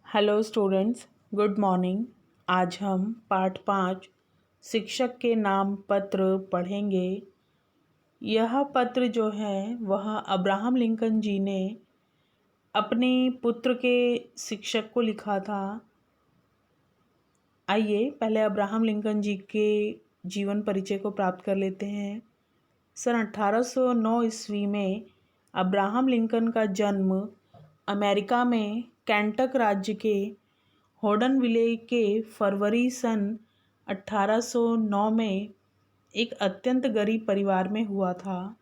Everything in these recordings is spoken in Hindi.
Hello students, good morning. आज हम पाठ 5 शिक्षक के नाम पत्र पढ़ेंगे। यह पत्र जो है वह अब्राहम लिंकन जी ने अपने पुत्र के शिक्षक को लिखा था। आइए पहले अब्राहम लिंकन जी के जीवन परिचय को प्राप्त कर लेते हैं। सन 1809 ईस्वी में अब्राहम लिंकन का जन्म अमेरिका में केंटक राज्य के होडनविले के फरवरी सन 1809 में एक अत्यंत गरीब परिवार में हुआ था।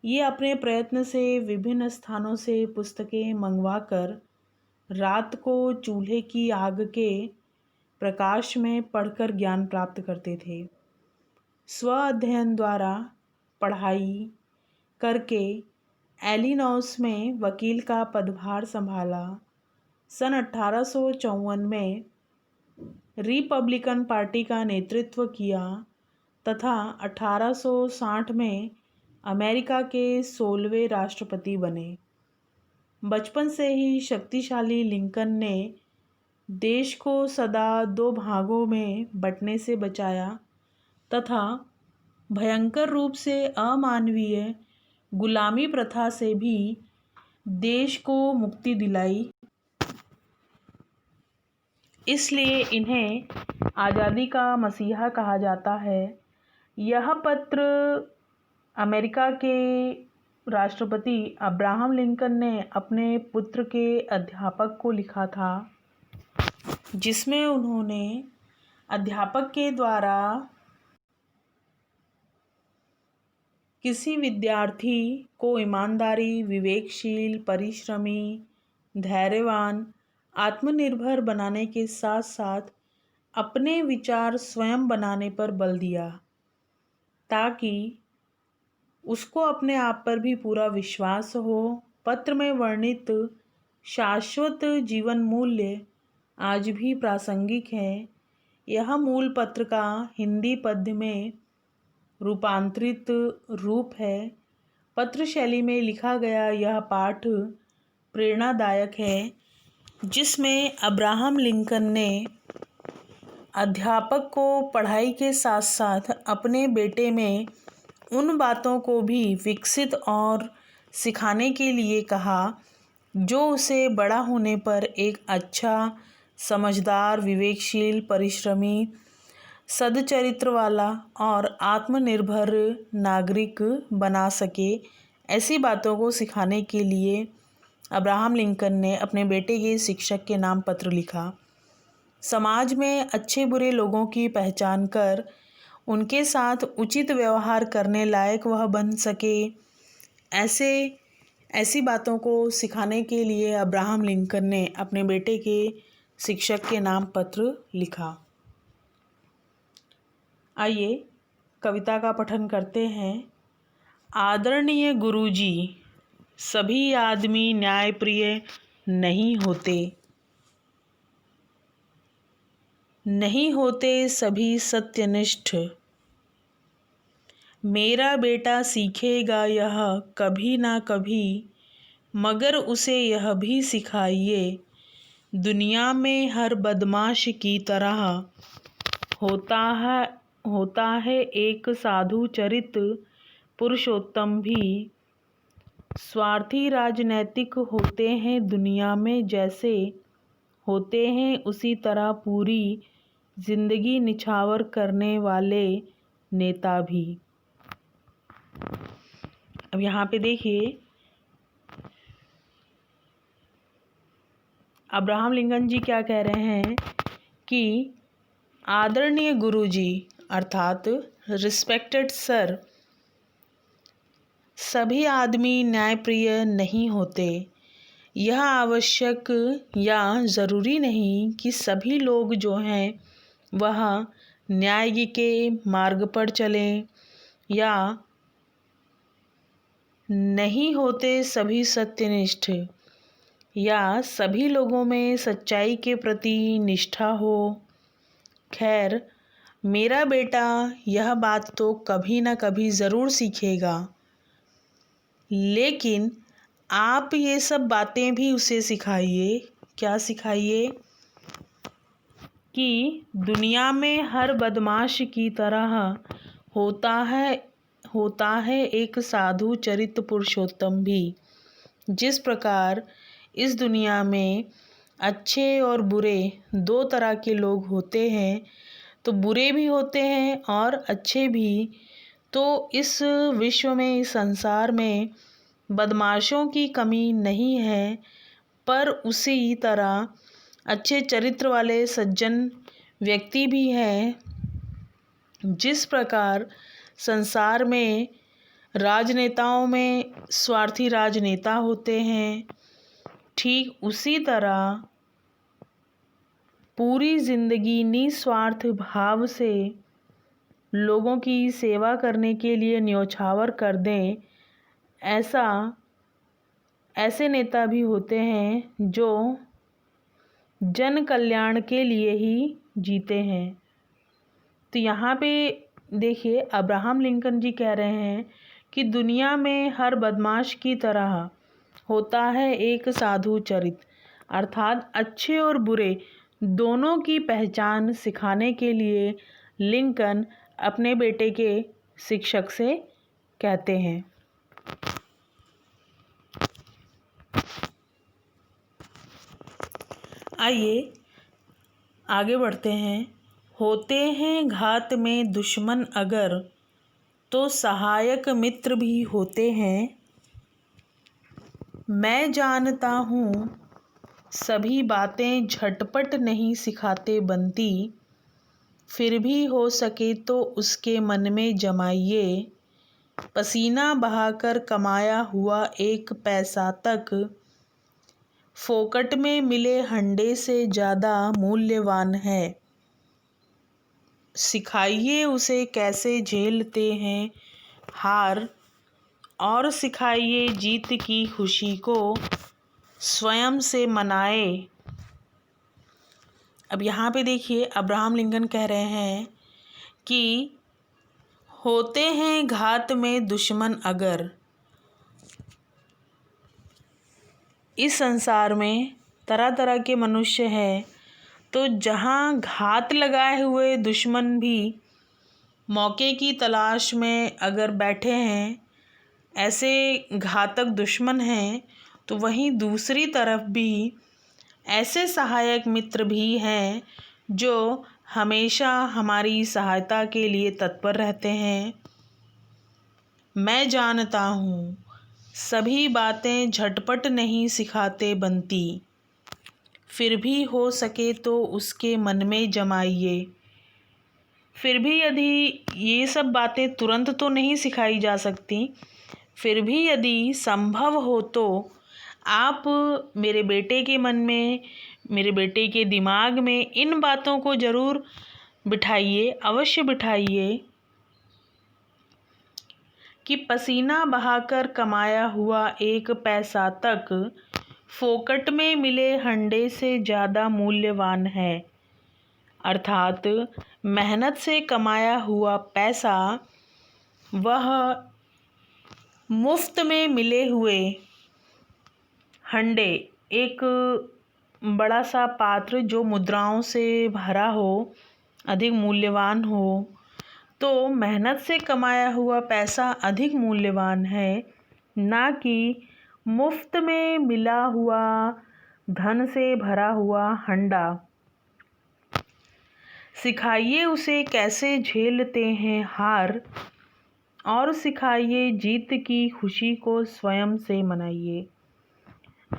ये अपने प्रयत्न से विभिन्न स्थानों से पुस्तकें मंगवाकर रात को चूल्हे की आग के प्रकाश में पढ़कर ज्ञान प्राप्त करते थे। स्व अध्ययन द्वारा पढ़ाई करके एलिनॉस में वकील का पदभार संभाला। सन 1854 में रिपब्लिकन पार्टी का नेतृत्व किया तथा 1860 में अमेरिका के 16वें राष्ट्रपति बने। बचपन से ही शक्तिशाली लिंकन ने देश को सदा दो भागों में बंटने से बचाया तथा भयंकर रूप से अमानवीय गुलामी प्रथा से भी देश को मुक्ति दिलाई। इसलिए इन्हें आज़ादी का मसीहा कहा जाता है। यह पत्र अमेरिका के राष्ट्रपति अब्राहम लिंकन ने अपने पुत्र के अध्यापक को लिखा था, जिसमें उन्होंने अध्यापक के द्वारा किसी विद्यार्थी को ईमानदारी, विवेकशील, परिश्रमी, धैर्यवान, आत्मनिर्भर बनाने के साथ साथ अपने विचार स्वयं बनाने पर बल दिया, ताकि उसको अपने आप पर भी पूरा विश्वास हो। पत्र में वर्णित शाश्वत जीवन मूल्य आज भी प्रासंगिक हैं। यह मूल पत्र का हिंदी पद्य में रूपांतरित रूप है। पत्र शैली में लिखा गया यह पाठ प्रेरणादायक है, जिसमें अब्राहम लिंकन ने अध्यापक को पढ़ाई के साथ साथ अपने बेटे में उन बातों को भी विकसित और सिखाने के लिए कहा जो उसे बड़ा होने पर एक अच्छा, समझदार, विवेकशील, परिश्रमी, सद्चरित्र वाला और आत्मनिर्भर नागरिक बना सके। ऐसी बातों को सिखाने के लिए अब्राहम लिंकन ने अपने बेटे के शिक्षक के नाम पत्र लिखा। समाज में अच्छे बुरे लोगों की पहचान कर उनके साथ उचित व्यवहार करने लायक वह बन सके, ऐसी बातों को सिखाने के लिए अब्राहम लिंकन ने अपने बेटे के शिक्षक के नाम पत्र लिखा। आइए कविता का पठन करते हैं। आदरणीय गुरुजी, सभी आदमी न्यायप्रिय नहीं होते, नहीं होते सभी सत्यनिष्ठ। मेरा बेटा सीखेगा यह कभी ना कभी, मगर उसे यह भी सिखाइए, दुनिया में हर बदमाश की तरह होता है एक साधु चरित पुरुषोत्तम भी। स्वार्थी राजनैतिक होते हैं दुनिया में, जैसे होते हैं उसी तरह पूरी जिंदगी निछावर करने वाले नेता भी। अब यहाँ पे देखिए, अब्राहम लिंकन जी क्या कह रहे हैं कि आदरणीय गुरुजी अर्थात रिस्पेक्टेड सर, सभी आदमी न्यायप्रिय नहीं होते। यह आवश्यक या ज़रूरी नहीं कि सभी लोग जो हैं वह न्याय के मार्ग पर चलें, या नहीं होते सभी सत्यनिष्ठ, या सभी लोगों में सच्चाई के प्रति निष्ठा हो। खैर, मेरा बेटा यह बात तो कभी ना कभी ज़रूर सीखेगा, लेकिन आप ये सब बातें भी उसे सिखाइए क्या सिखाइए कि दुनिया में हर बदमाश की तरह होता है एक साधु चरित्र पुरुषोत्तम भी। जिस प्रकार इस दुनिया में अच्छे और बुरे दो तरह के लोग होते हैं, तो बुरे भी होते हैं और अच्छे भी। तो इस विश्व में, इस संसार में बदमाशों की कमी नहीं है, पर उसी तरह अच्छे चरित्र वाले सज्जन व्यक्ति भी हैं। जिस प्रकार संसार में राजनेताओं में स्वार्थी राजनेता होते हैं, ठीक उसी तरह पूरी जिंदगी निस्वार्थ भाव से लोगों की सेवा करने के लिए न्योछावर कर दें, ऐसे नेता भी होते हैं जो जन कल्याण के लिए ही जीते हैं। तो यहाँ पे देखिए, अब्राहम लिंकन जी कह रहे हैं कि दुनिया में हर बदमाश की तरह होता है एक साधु चरित्र, अर्थात अच्छे और बुरे दोनों की पहचान सिखाने के लिए लिंकन अपने बेटे के शिक्षक से कहते हैं। आइए आगे बढ़ते हैं। होते हैं घात में दुश्मन अगर, तो सहायक मित्र भी होते हैं। मैं जानता हूँ सभी बातें झटपट नहीं सिखाते बनती, फिर भी हो सके तो उसके मन में जमाइए। पसीना बहाकर कमाया हुआ एक पैसा तक फोकट में मिले हंडे से ज़्यादा मूल्यवान है। सिखाइए उसे कैसे झेलते हैं हार, और सिखाइए जीत की खुशी को स्वयं से मनाए। अब यहाँ पे देखिए, अब्राहम लिंकन कह रहे हैं कि होते हैं घात में दुश्मन अगर। इस संसार में तरह तरह के मनुष्य हैं, तो जहाँ घात लगाए हुए दुश्मन भी मौके की तलाश में अगर बैठे हैं, ऐसे घातक दुश्मन हैं, तो वहीं दूसरी तरफ भी ऐसे सहायक मित्र भी हैं जो हमेशा हमारी सहायता के लिए तत्पर रहते हैं। मैं जानता हूँ सभी बातें झटपट नहीं सिखाते बनती, फिर भी हो सके तो उसके मन में जमाइए। फिर भी यदि ये सब बातें तुरंत तो नहीं सिखाई जा सकती, फिर भी यदि संभव हो तो आप मेरे बेटे के मन में, मेरे बेटे के दिमाग में इन बातों को ज़रूर बिठाइए, अवश्य बिठाइए कि पसीना बहाकर कमाया हुआ एक पैसा तक फोकट में मिले हंडे से ज़्यादा मूल्यवान है। अर्थात मेहनत से कमाया हुआ पैसा वह मुफ्त में मिले हुए हंडे, एक बड़ा सा पात्र जो मुद्राओं से भरा हो, अधिक मूल्यवान हो, तो मेहनत से कमाया हुआ पैसा अधिक मूल्यवान है, ना कि मुफ्त में मिला हुआ धन से भरा हुआ हंडा। सिखाइए उसे कैसे झेलते हैं हार, और सिखाइए जीत की खुशी को स्वयं से मनाइए।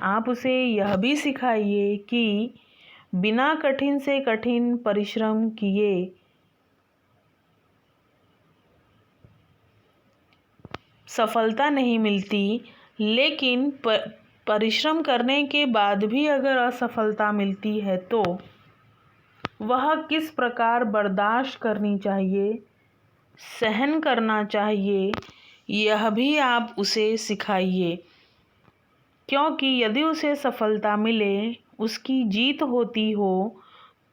आप उसे यह भी सिखाइए कि बिना कठिन से कठिन परिश्रम किए सफलता नहीं मिलती, लेकिन परिश्रम करने के बाद भी अगर असफलता मिलती है तो वह किस प्रकार बर्दाश्त करनी चाहिए, सहन करना चाहिए, यह भी आप उसे सिखाइए। क्योंकि यदि उसे सफलता मिले, उसकी जीत होती हो,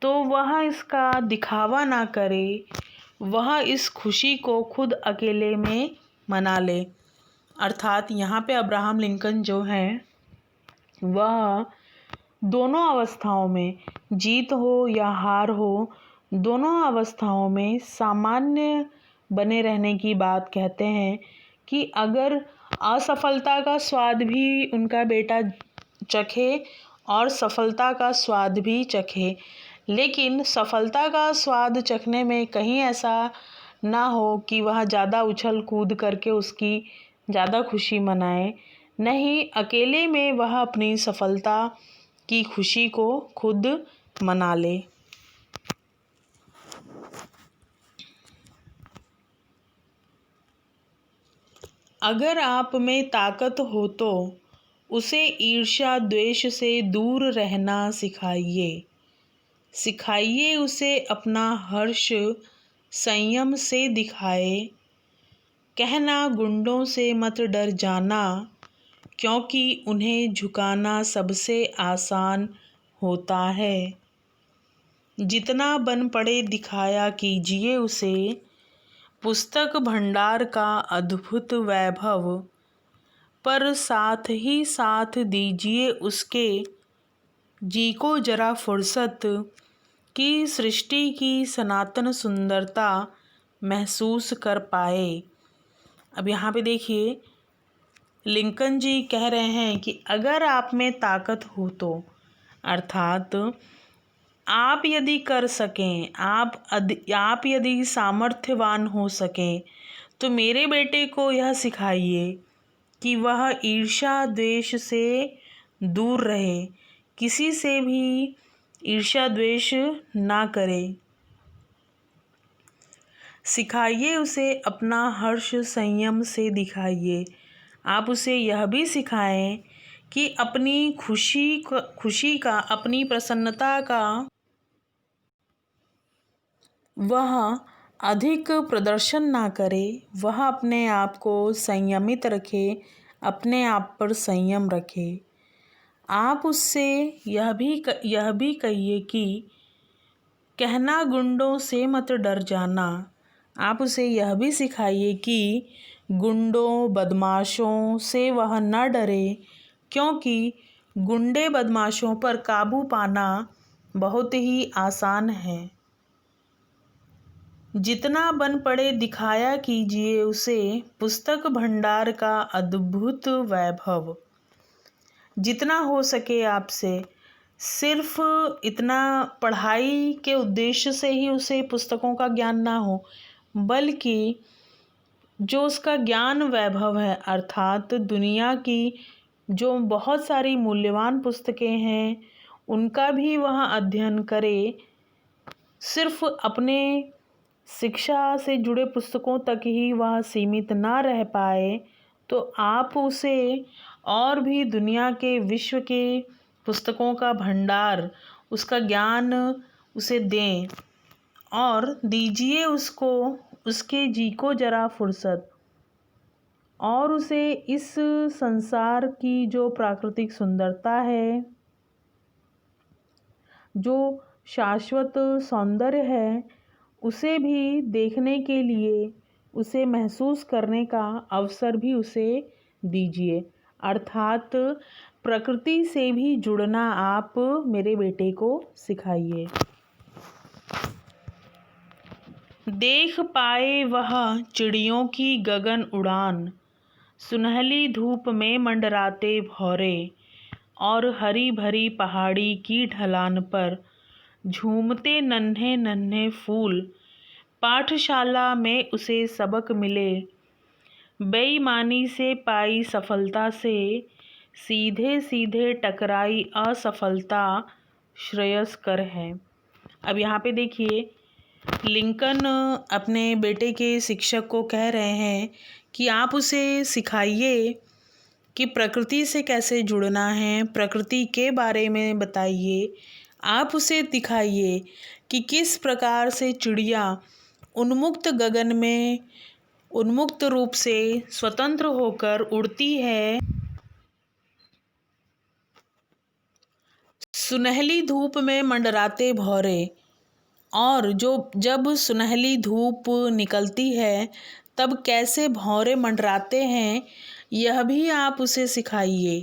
तो वह इसका दिखावा ना करे, वह इस खुशी को खुद अकेले में मना ले। अर्थात यहाँ पे अब्राहम लिंकन जो हैं वह दोनों अवस्थाओं में, जीत हो या हार हो, दोनों अवस्थाओं में सामान्य बने रहने की बात कहते हैं कि अगर असफलता का स्वाद भी उनका बेटा चखे और सफलता का स्वाद भी चखे, लेकिन सफलता का स्वाद चखने में कहीं ऐसा ना हो कि वह ज़्यादा उछल कूद करके उसकी ज़्यादा खुशी मनाए। नहीं, अकेले में वह अपनी सफलता की खुशी को खुद मना ले। अगर आप में ताकत हो तो उसे ईर्ष्या द्वेष से दूर रहना सिखाइए। सिखाइए उसे अपना हर्ष संयम से दिखाए। कहना गुंडों से मत डर जाना, क्योंकि उन्हें झुकाना सबसे आसान होता है। जितना बन पड़े दिखाया कीजिए उसे, पुस्तक भंडार का अद्भुत वैभव, पर साथ ही साथ दीजिए उसके जी को जरा फुर्सत कि सृष्टि की सनातन सुंदरता महसूस कर पाए। अब यहाँ पे देखिए, लिंकन जी कह रहे हैं कि अगर आप में ताकत हो तो, अर्थात आप यदि कर सकें, आप यदि सामर्थ्यवान हो सकें, तो मेरे बेटे को यह सिखाइए कि वह ईर्ष्या द्वेष से दूर रहे, किसी से भी ईर्ष्या द्वेष ना करे। सिखाइए उसे अपना हर्ष संयम से दिखाइए। आप उसे यह भी सिखाएं कि अपनी खुशी का, अपनी प्रसन्नता का वह अधिक प्रदर्शन ना करे, वह अपने आप को संयमित रखे, अपने आप पर संयम रखे। आप उससे यह भी कहिए कि कहना गुंडों से मत डर जाना। आप उसे यह भी सिखाइए कि गुंडों बदमाशों से वह न डरे, क्योंकि गुंडे बदमाशों पर काबू पाना बहुत ही आसान है। जितना बन पड़े दिखाया कीजिए उसे, पुस्तक भंडार का अद्भुत वैभव। जितना हो सके आपसे, सिर्फ इतना पढ़ाई के उद्देश्य से ही उसे पुस्तकों का ज्ञान ना हो, बल्कि जो उसका ज्ञान वैभव है, अर्थात दुनिया की जो बहुत सारी मूल्यवान पुस्तकें हैं उनका भी वह अध्ययन करे। सिर्फ अपने शिक्षा से जुड़े पुस्तकों तक ही वह सीमित ना रह पाए, तो आप उसे और भी दुनिया के, विश्व के पुस्तकों का भंडार, उसका ज्ञान उसे दें और दीजिए उसको उसके जी को जरा फुर्सत, और उसे इस संसार की जो प्राकृतिक सुंदरता है, जो शाश्वत सौंदर्य है, उसे भी देखने के लिए, उसे महसूस करने का अवसर भी उसे दीजिए। अर्थात प्रकृति से भी जुड़ना आप मेरे बेटे को सिखाइए। देख पाए वह चिड़ियों की गगन उड़ान, सुनहली धूप में मंडराते भौरे, और हरी भरी पहाड़ी की ढलान पर झूमते नन्हे नन्हे फूल। पाठशाला में उसे सबक मिले, बेईमानी से पाई सफलता से, सीधे सीधे टकराई असफलता श्रेयस्कर है। अब यहाँ पे देखिए, लिंकन अपने बेटे के शिक्षक को कह रहे हैं कि आप उसे सिखाइए कि प्रकृति से कैसे जुड़ना है, प्रकृति के बारे में बताइए। आप उसे दिखाइए कि किस प्रकार से चिड़िया उन्मुक्त गगन में उन्मुक्त रूप से स्वतंत्र होकर उड़ती है, सुनहली धूप में मंडराते भौरे, और जब सुनहली धूप निकलती है तब कैसे भौरे मंडराते हैं, यह भी आप उसे सिखाइए।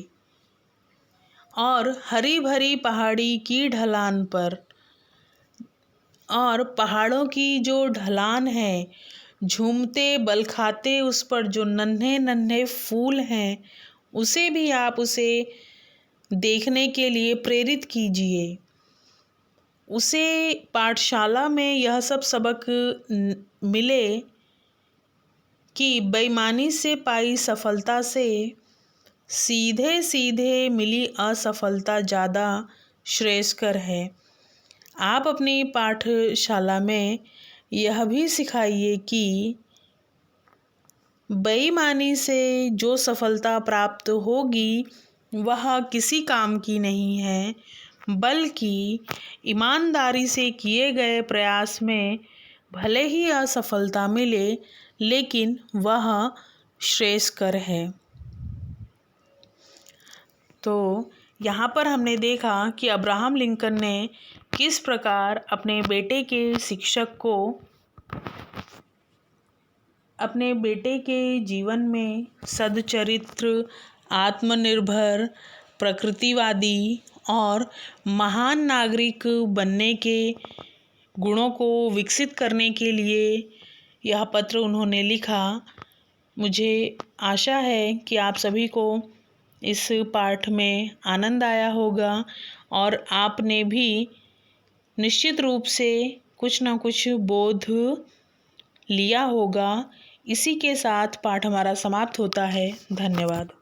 और हरी भरी पहाड़ी की ढलान पर, और पहाड़ों की जो ढलान है, झूमते बल खाते उस पर जो नन्हे नन्हे फूल हैं, उसे भी आप उसे देखने के लिए प्रेरित कीजिए। उसे पाठशाला में यह सब सबक मिले कि बेईमानी से पाई सफलता से सीधे सीधे मिली असफलता ज़्यादा श्रेयस्कर है। आप अपनी पाठशाला में यह भी सिखाइए कि बेईमानी से जो सफलता प्राप्त होगी वह किसी काम की नहीं है, बल्कि ईमानदारी से किए गए प्रयास में भले ही असफलता मिले, लेकिन वह श्रेयस्कर है। तो यहाँ पर हमने देखा कि अब्राहम लिंकन ने किस प्रकार अपने बेटे के शिक्षक को अपने बेटे के जीवन में सद्चरित्र, आत्मनिर्भर, प्रकृतिवादी और महान नागरिक बनने के गुणों को विकसित करने के लिए यह पत्र उन्होंने लिखा। मुझे आशा है कि आप सभी को इस पाठ में आनंद आया होगा और आपने भी निश्चित रूप से कुछ ना कुछ बोध लिया होगा। इसी के साथ पाठ हमारा समाप्त होता है। धन्यवाद।